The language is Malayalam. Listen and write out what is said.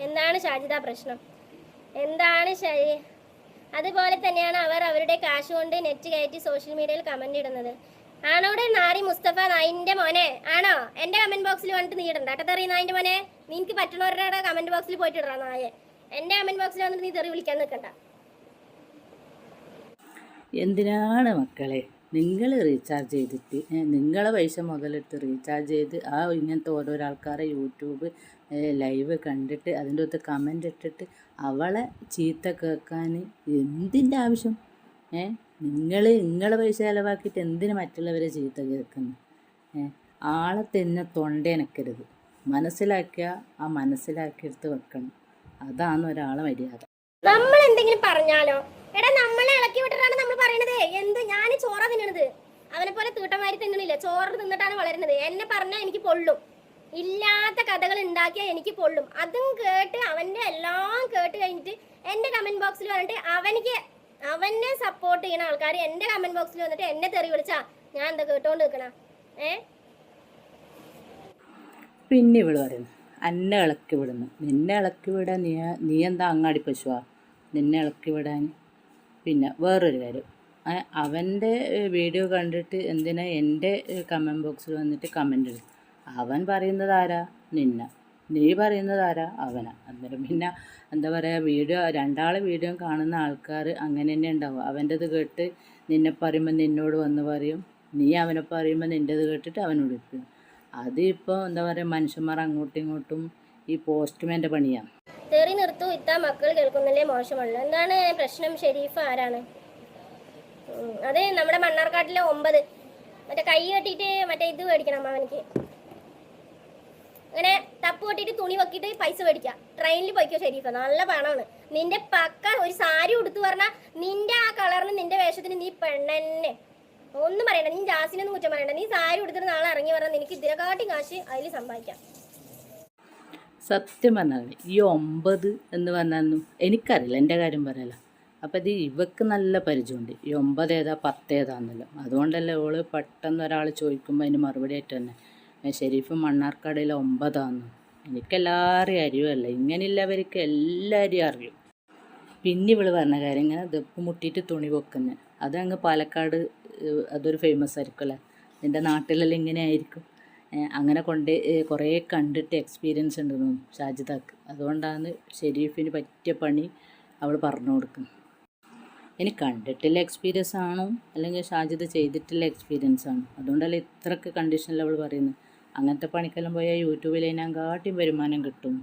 എന്താണ് ഷാജിദ പ്രശ്നം? എന്താണ് അതുപോലെ തന്നെയാണ് അവർ അവരുടെ കാശ് കൊണ്ട് നെറ്റ് കയറ്റി സോഷ്യൽ മീഡിയയിൽ കമന്റ് ഇടുന്നത്. ആണോടെ നാരി മുസ്തഫ നായിന്റെ മോനെ? ആണോ? എന്റെ കമന്റ് ബോക്സിൽ വന്നിട്ട് നീ ഇടണ്ട കേട്ടോ തെറി നായിന്റെ മോനെ. നിനക്ക് പറ്റുന്നവരുടെ കമന്റ് ബോക്സിൽ പോയിട്ട് ഇടാ നായെ. എന്റെ കമന്റ് ബോക്സിൽ വന്നിട്ട് നീ തെറി വിളിക്കാൻ നിൽക്കണ്ട. എന്തിനാണ് മക്കളെ നിങ്ങൾ റീചാർജ് ചെയ്തിട്ട് നിങ്ങളെ പൈസ മുതലെടുത്ത് റീചാർജ് ചെയ്ത് ഇങ്ങനത്തെ ഓരോരോ ആൾക്കാരെ യൂട്യൂബ് ലൈവ് കണ്ടിട്ട് അതിൻ്റെ അകത്ത് കമൻ്റ് ഇട്ടിട്ട് അവളെ ചീത്ത കേൾക്കാൻ എന്തിൻ്റെ ആവശ്യം? നിങ്ങളെ പൈസ ചിലവാക്കിയിട്ട് എന്തിന് മറ്റുള്ളവരെ ചീത്ത കേൾക്കുന്നു? ആളെ തന്നെ തൊണ്ടേനക്കരുത്. മനസ്സിലാക്കിയ ആ മനസ്സിലാക്കിയെടുത്ത് വെക്കണം. അതാണ് ഒരാളെ മര്യാദ. നമ്മൾ എന്തെങ്കിലും പറഞ്ഞാലോ എടാ നമ്മളെ ഇളക്കി വിട്ടിട്ടാണ് നമ്മൾ പറയണത്. എന്ത് ഞാൻ ചോറ തിന്നണത്? അവനെ പോലെ തീട്ടമാരി തിന്നണില്ല. ചോറ് തിന്നിട്ടാണ് വളരുന്നത്. എന്നെ പറഞ്ഞാൽ എനിക്ക് പൊള്ളും. ഇല്ലാത്ത കഥകൾ ഉണ്ടാക്കിയാൽ എനിക്ക് പൊള്ളും. അതും കേട്ട് അവൻ്റെ എല്ലാം കേട്ട് കഴിഞ്ഞിട്ട് എൻ്റെ കമന്റ് ബോക്സിൽ വന്നിട്ട് അവനെ സപ്പോർട്ട് ചെയ്യുന്ന ആൾക്കാർ എൻ്റെ കമന്റ് ബോക്സിൽ വന്നിട്ട് എന്നെ തെറി വിളിച്ചാ ഞാൻ എന്താ കേട്ടോണ്ട് നിൽക്കണ? പിന്നെ ഇവള് പറയുന്നു അന്നെ ഇളക്കി വിടുന്നു. നിന്നെ ഇളക്കി വിടാൻ നീ എന്താ അങ്ങാടി പശുവാ നിന്നെ ഇളക്കി വിടാൻ? പിന്നെ വേറൊരു കാര്യം, അവൻ്റെ വീഡിയോ കണ്ടിട്ട് എന്തിനാ എൻ്റെ കമൻറ്റ് ബോക്സിൽ വന്നിട്ട് കമൻ്റ് ഇടും? അവൻ പറയുന്നത് ആരാ? നിന്ന. നീ പറയുന്നത് ആരാ? അവനാ. അന്നേരം പിന്നെ എന്താ പറയുക, രണ്ടാളെ വീഡിയോ കാണുന്ന ആൾക്കാർ അങ്ങനെ തന്നെ ഉണ്ടാവും. അവൻ്റെത് കേട്ട് നിന്നെ പറയുമ്പോൾ നിന്നോട് വന്ന് പറയും, നീ അവനെ പറയുമ്പോൾ നിൻ്റെത് കേട്ടിട്ട് അവനോട് ഇരിക്കും. അതിപ്പോൾ എന്താ പറയുക, മനുഷ്യന്മാർ അങ്ങോട്ടും ഇങ്ങോട്ടും ഈ പോസ്റ്റ്മാൻ്റെ പണിയാണ്. തെറി നിർത്തു ഇത്താ മക്കൾ കേൾക്കുന്നില്ലേ മോശമല്ല. എന്താണ് പ്രശ്നം? ഷെരീഫ് ആരാണ്? അതെ നമ്മുടെ മണ്ണാർക്കാട്ടിലെ 9 മറ്റേ കൈ കെട്ടിയിട്ട് മറ്റേ ഇത് മേടിക്കണം അവനക്ക്. അങ്ങനെ തപ്പ് കെട്ടിയിട്ട് തുണി വെക്കിയിട്ട് പൈസ മേടിക്കാം. ട്രെയിനിൽ പോയിക്കോ ഷെരീഫ്, നല്ല പണമാണ്. നിന്റെ പക്ക ഒരു സാരി ഉടുത്തു പറഞ്ഞാൽ നിന്റെ ആ കളറിന് നിന്റെ വേഷത്തിന് നീ പെണ്ണെന്നെ. ഒന്നും പറയണ്ട, നീ ജാസിനൊന്നും കുറ്റം പറയണ്ട. നീ സാരി ഉടുത്തിട്ട് നാളെ ഇറങ്ങി പറഞ്ഞാൽ നിനക്ക് ഇതിനെക്കാട്ടി കാശ് അതിൽ സമ്പാദിക്കാം. സത്യം പറഞ്ഞാൽ ഈ 9 എന്ന് പറഞ്ഞാൽ എനിക്കറിയില്ല, എൻ്റെ കാര്യം പറയല. അപ്പം ഇത് ഇവക്ക് നല്ല പരിചയമുണ്ട് ഈ 9 ഏതാ 10 ഏതാന്നല്ലോ. അതുകൊണ്ടല്ലേ ഓള് പെട്ടെന്ന് ഒരാൾ ചോദിക്കുമ്പോൾ അതിന് മറുപടി ആയിട്ട് തന്നെ ഷെരീഫ് മണ്ണാർക്കാടിലെ 9 എനിക്കെല്ലാവരെയും അറിയുമല്ല, ഇങ്ങനെയുള്ളവർക്ക് എല്ലാവരെയും അറിയും. പിന്നെ ഇവള് പറഞ്ഞ കാര്യം ഇങ്ങനെ ദപ്പ് മുട്ടിയിട്ട് തുണി വെക്കുന്നത്, അതങ്ങ് പാലക്കാട് അതൊരു ഫേമസ് ആയിരിക്കും അല്ലേ? നിൻ്റെ നാട്ടിലെല്ലാം ഇങ്ങനെ ആയിരിക്കും. അങ്ങനെ കുറേ കണ്ടിട്ട് എക്സ്പീരിയൻസ് ഉണ്ടെന്നു ഷാജിദാക്ക്. അതുകൊണ്ടാണ് ഷെരീഫിന് പറ്റിയ പണി അവൾ പറഞ്ഞു കൊടുക്കുന്നത്. ഇനി കണ്ടിട്ടുള്ള എക്സ്പീരിയൻസ് ആണോ അല്ലെങ്കിൽ ഷാജിദ ചെയ്തിട്ടുള്ള എക്സ്പീരിയൻസ് ആണോ? അതുകൊണ്ടല്ലേ ഇത്രയ്ക്ക് കണ്ടീഷനിൽ അവൾ പറയുന്നത്. അങ്ങനത്തെ പണിക്കെല്ലാം പോയാൽ യൂട്യൂബിൽ അതിനെക്കാട്ടിയും വരുമാനം കിട്ടും.